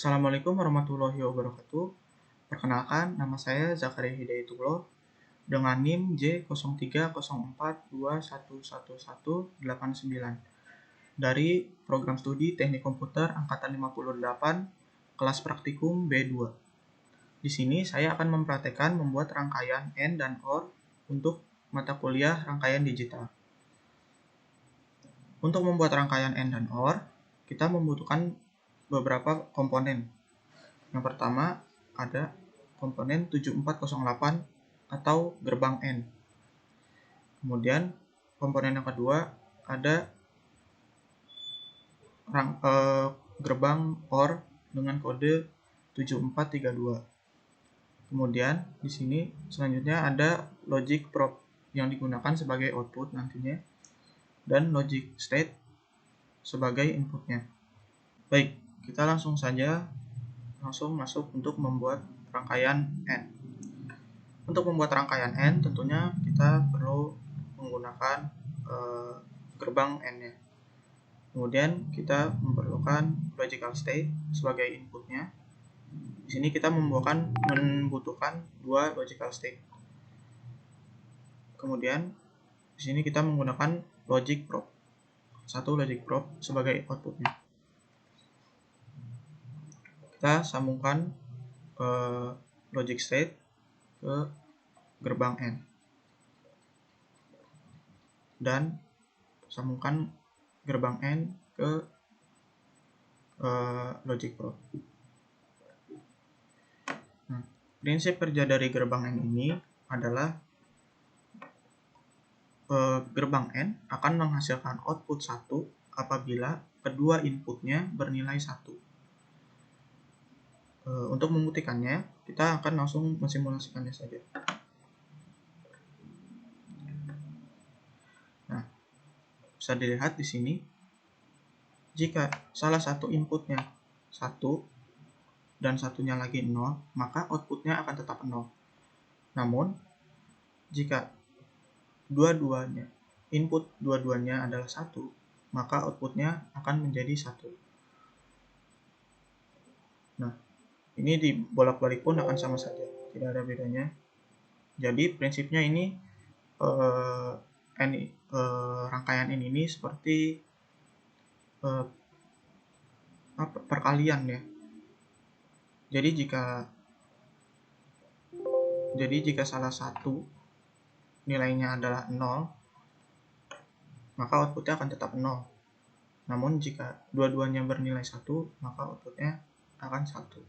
Assalamualaikum warahmatullahi wabarakatuh. Perkenalkan, nama saya Zakaria Hidayatullah dengan NIM J0304211189 dari Program Studi Teknik Komputer Angkatan 58, kelas praktikum B2. Di sini saya akan mempraktekkan membuat rangkaian AND dan OR untuk mata kuliah rangkaian digital. Untuk membuat rangkaian AND dan OR, kita membutuhkan beberapa komponen. Yang pertama ada komponen 7408 atau gerbang AND. Kemudian komponen yang kedua ada gerbang OR dengan kode 7432. Kemudian di sini selanjutnya ada logic probe yang digunakan sebagai output nantinya dan logic state sebagai inputnya. Baik, kita langsung masuk untuk membuat rangkaian AND. Untuk membuat rangkaian AND tentunya kita perlu menggunakan gerbang AND-nya. Kemudian kita memerlukan logical state sebagai inputnya. Di sini kita membutuhkan dua logical state. Kemudian di sini kita menggunakan logic probe. Satu logic probe sebagai outputnya. Kita sambungkan logic state ke gerbang AND dan sambungkan gerbang AND ke logic probe. Nah, prinsip kerja dari gerbang AND ini adalah gerbang AND akan menghasilkan output 1 apabila kedua inputnya bernilai 1. Untuk membuktikannya, kita akan langsung mensimulasikannya saja. Nah, bisa dilihat di sini, jika salah satu inputnya 1 dan satunya lagi 0, maka outputnya akan tetap 0. Namun, jika input dua-duanya adalah 1, maka outputnya akan menjadi 1. Nah, ini dibolak-balik pun akan sama saja, tidak ada bedanya. Jadi prinsipnya ini rangkaian ini seperti perkalian ya. Jadi jika salah satu nilainya adalah 0, maka outputnya akan tetap 0. Namun jika dua-duanya bernilai 1, maka outputnya akan 1.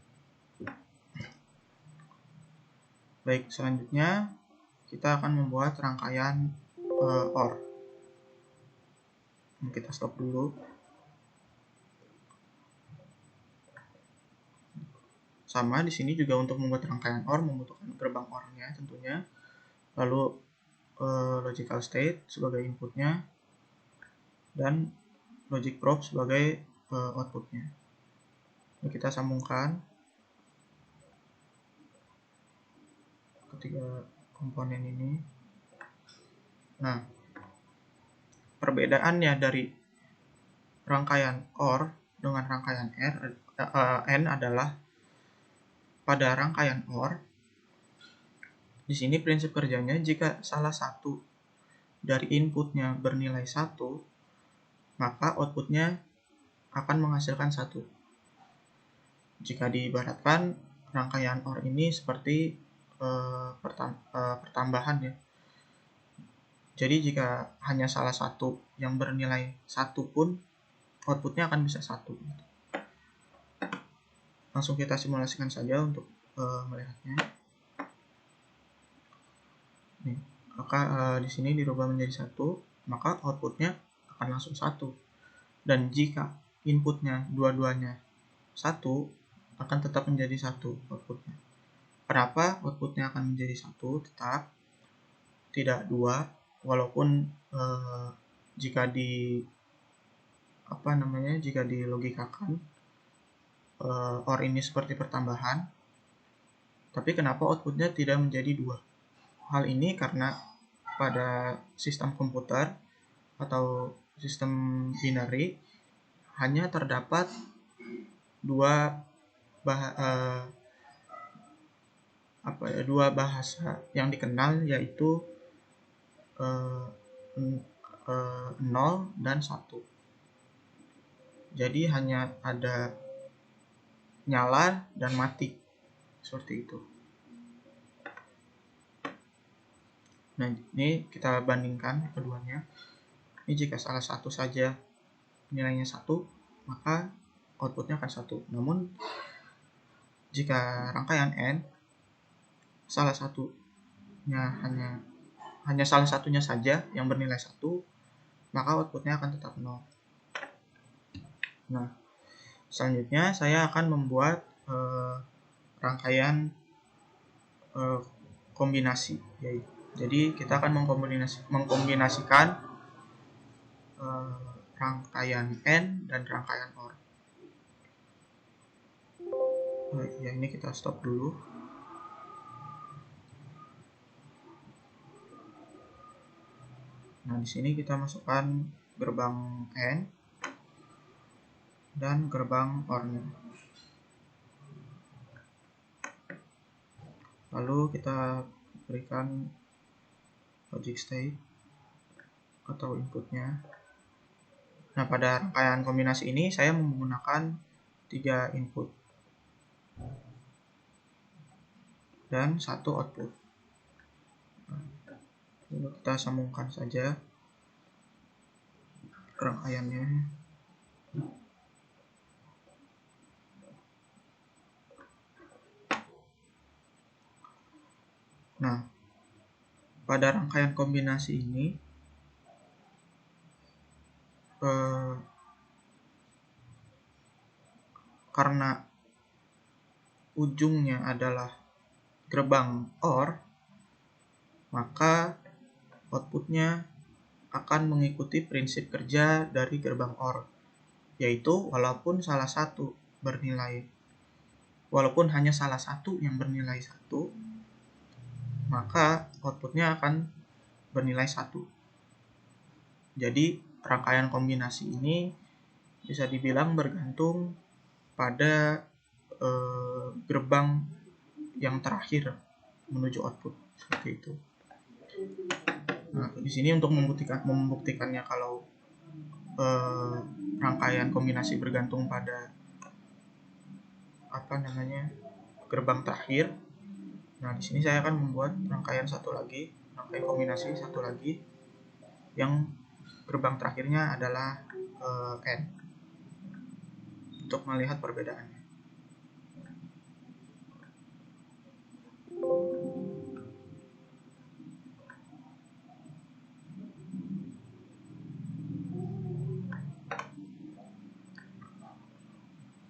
Baik, selanjutnya kita akan membuat rangkaian OR. Kita stop dulu. Sama di sini juga untuk membuat rangkaian OR membutuhkan gerbang OR-nya tentunya. Lalu logical state sebagai inputnya dan logic probe sebagai outputnya. Ini kita sambungkan ketiga komponen ini. Nah, perbedaannya dari rangkaian OR dengan rangkaian AND adalah pada rangkaian OR, di sini prinsip kerjanya jika salah satu dari inputnya bernilai 1, maka outputnya akan menghasilkan 1. Jika diibaratkan rangkaian OR ini seperti pertambahan ya. Jadi jika hanya salah satu yang bernilai 1 pun, outputnya akan bisa 1. Langsung kita simulasikan saja untuk melihatnya. Nih, maka di sini dirubah menjadi 1, maka outputnya akan langsung 1. Dan jika inputnya dua-duanya 1, akan tetap menjadi 1 outputnya. Kenapa outputnya akan menjadi 1 tetap, tidak 2, walaupun jika dilogikakan OR ini seperti pertambahan, tapi kenapa outputnya tidak menjadi 2? Hal ini karena pada sistem komputer atau sistem binary hanya terdapat 2 dua bahasa yang dikenal, yaitu 0 dan 1. Jadi hanya ada nyala dan mati, seperti itu. Nah, ini kita bandingkan keduanya. Ini jika salah satu saja nilainya 1, maka outputnya akan 1. Namun jika rangkaian n salah satunya hanya salah satunya saja yang bernilai 1, maka outputnya akan tetap 0. Nah, selanjutnya saya akan membuat rangkaian kombinasi. Jadi kita akan mengkombinasikan rangkaian n dan rangkaian OR. Ya, ini kita stop dulu. Nah, di sini kita masukkan gerbang n dan gerbang OR-nya. Lalu kita berikan logic state atau inputnya. Nah, pada rangkaian kombinasi ini saya menggunakan 3 input dan 1 output. Lalu kita sambungkan saja rangkaiannya. Nah, pada rangkaian kombinasi ini karena ujungnya adalah gerbang OR, maka outputnya akan mengikuti prinsip kerja dari gerbang OR, yaitu walaupun hanya salah satu yang bernilai 1, maka outputnya akan bernilai 1. Jadi rangkaian kombinasi ini bisa dibilang bergantung pada gerbang yang terakhir menuju output, seperti itu. Nah, di sini untuk membuktikannya kalau rangkaian kombinasi bergantung pada gerbang terakhir. Nah, di sini saya akan membuat rangkaian kombinasi satu lagi yang gerbang terakhirnya adalah n, untuk melihat perbedaannya.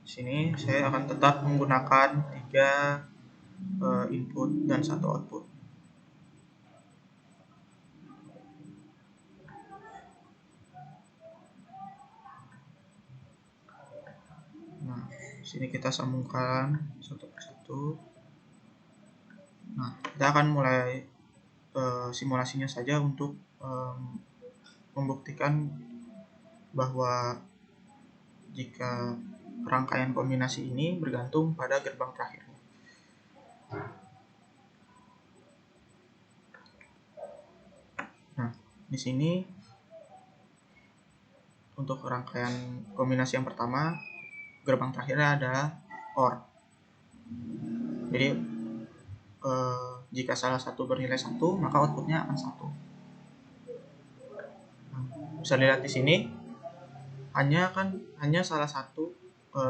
Di sini saya akan tetap menggunakan 3 input dan 1 output. Nah, di sini kita sambungkan satu persatu. Nah, kita akan mulai simulasinya saja untuk membuktikan bahwa jika rangkaian kombinasi ini bergantung pada gerbang terakhirnya. Nah, di sini untuk rangkaian kombinasi yang pertama, gerbang terakhirnya adalah OR. Jadi jika salah satu bernilai 1, maka outputnya akan 1. Nah, bisa dilihat di sini hanya salah satu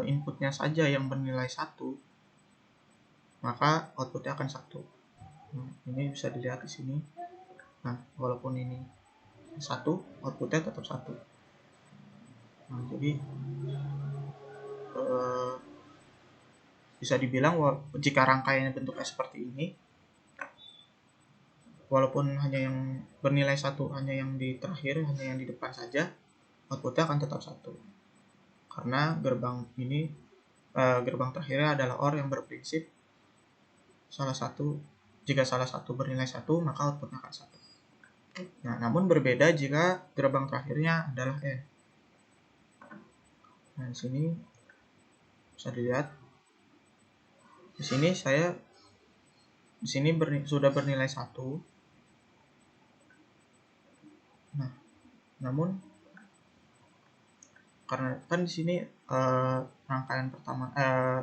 inputnya saja yang bernilai 1, maka outputnya akan 1. Nah, ini bisa dilihat di sini. Nah, walaupun ini 1, outputnya tetap 1. Nah, jadi bisa dibilang jika rangkaiannya bentuknya seperti ini, walaupun hanya yang bernilai 1, hanya yang di terakhir, hanya yang di depan saja, outputnya akan tetap 1. Karena gerbang terakhirnya adalah OR yang berprinsip jika salah satu bernilai 1, maka outputnya akan 1. Nah, namun berbeda jika gerbang terakhirnya adalah n. Nah, di sini bisa dilihat Di sini sudah bernilai 1. Nah, namun karena kan di sini rangkaian pertama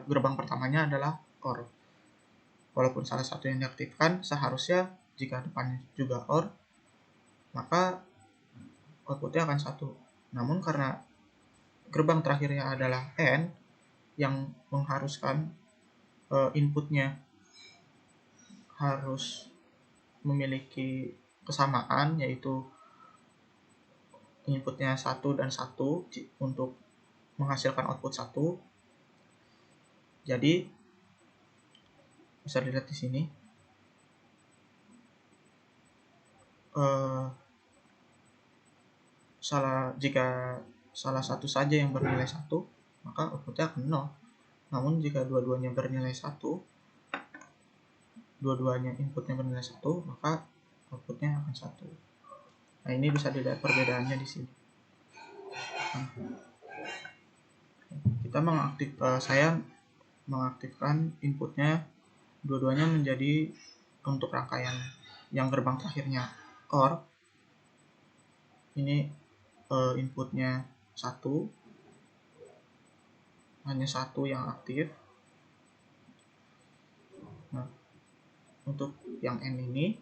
gerbang pertamanya adalah OR. Walaupun salah satu yang diaktifkan, seharusnya jika depannya juga OR, maka outputnya akan 1. Namun karena gerbang terakhirnya adalah AND yang mengharuskan inputnya harus memiliki kesamaan, yaitu inputnya 1 dan 1 untuk menghasilkan output 1. Jadi bisa dilihat di sini jika salah satu saja yang bernilai 1, maka outputnya akan 0. Namun jika dua-duanya bernilai 1, dua-duanya inputnya bernilai 1, maka outputnya akan 1. Nah, ini bisa dilihat perbedaannya di sini. Saya mengaktifkan inputnya dua-duanya menjadi untuk rangkaian yang gerbang terakhirnya OR. Ini inputnya 1, hanya 1 yang aktif. Nah, untuk yang N ini,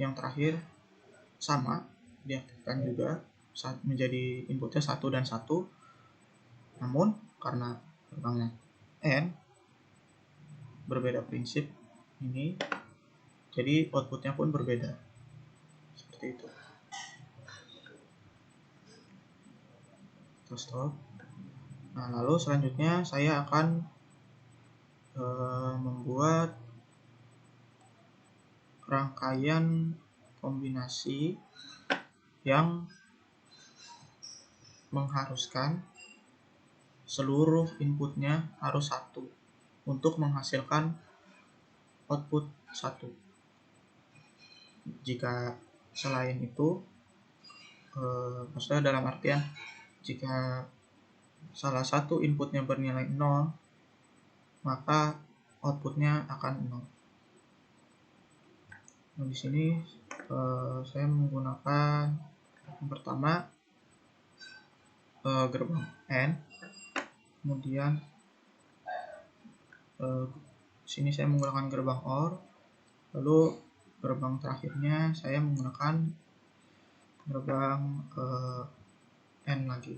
yang terakhir sama, diaktifkan juga menjadi inputnya 1 dan 1. Namun karena gerbangnya N berbeda prinsip ini, jadi outputnya pun berbeda. Seperti itu. Terus stop. Nah, lalu selanjutnya saya akan membuat rangkaian kombinasi yang mengharuskan seluruh inputnya harus 1 untuk menghasilkan output 1. Jika selain itu, maksudnya dalam artian jika salah satu inputnya bernilai 0, maka outputnya akan 0. Nah, di sini saya menggunakan yang pertama gerbang N, kemudian sini saya menggunakan gerbang OR, lalu gerbang terakhirnya saya menggunakan gerbang N lagi.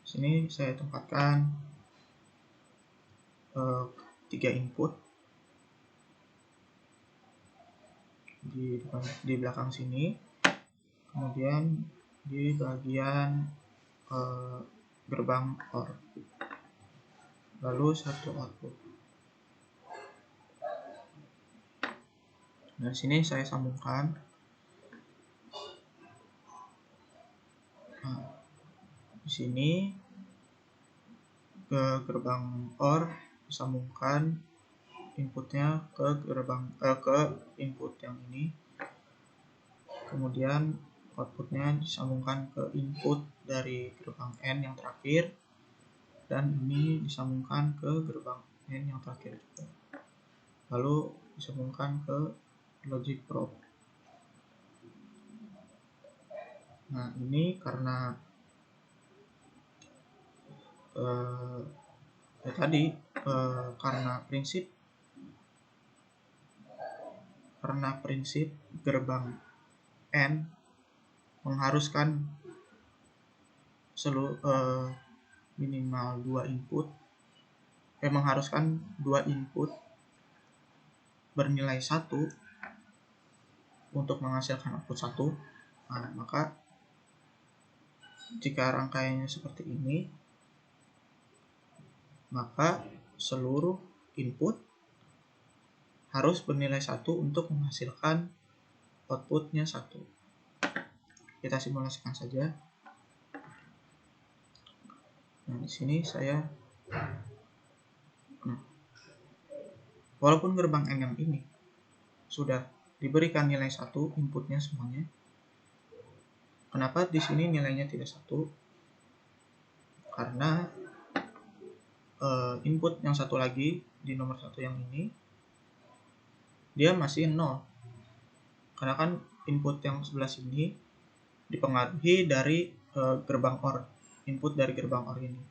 Sini saya tempatkan 3 input di belakang sini, kemudian di bagian gerbang OR, lalu 1 output. Nah, sini saya sambungkan. Nah, di sini ke gerbang OR disambungkan inputnya ke input yang ini, kemudian outputnya disambungkan ke input dari gerbang N yang terakhir, dan ini disambungkan ke gerbang N yang terakhir juga, lalu disambungkan ke logic probe. Nah, ini karena karena prinsip gerbang N mengharuskan minimal 2 input, mengharuskan 2 input bernilai 1 untuk menghasilkan output 1. Nah, maka jika rangkaiannya seperti ini, maka seluruh input harus bernilai 1 untuk menghasilkan outputnya 1. Kita simulasikan saja. Nah, di sini walaupun gerbang N yang ini sudah diberikan nilai 1 inputnya semuanya, kenapa di sini nilainya tidak 1? karena input yang satu lagi di nomor 1 yang ini dia masih 0, karena kan input yang sebelah sini dipengaruhi dari gerbang OR, input dari gerbang OR ini.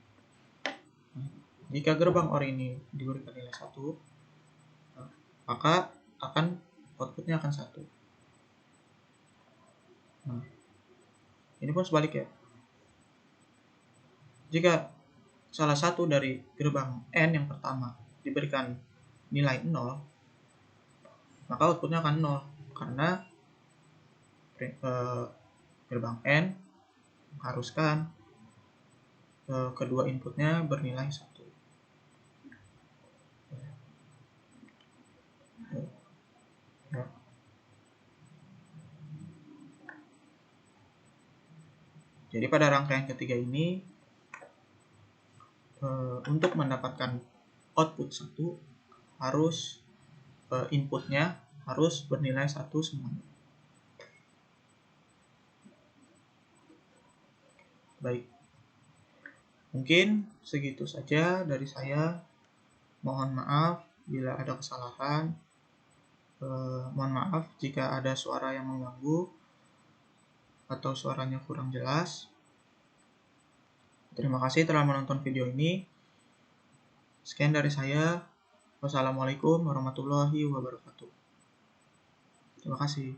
Jika gerbang OR ini diberikan nilai 1, maka outputnya akan 1. Nah, ini pun sebaliknya. Jika salah satu dari gerbang N yang pertama diberikan nilai 0, maka outputnya akan 0, karena gerbang N mengharuskan kedua inputnya bernilai 1. Ya. Jadi pada rangkaian ketiga ini, untuk mendapatkan output 1 harus inputnya harus bernilai 1 semuanya. Baik, mungkin segitu saja dari saya. Mohon maaf bila ada kesalahan. Mohon maaf jika ada suara yang mengganggu atau suaranya kurang jelas. Terima kasih telah menonton video ini. Sekian dari saya. Wassalamualaikum warahmatullahi wabarakatuh. Terima kasih.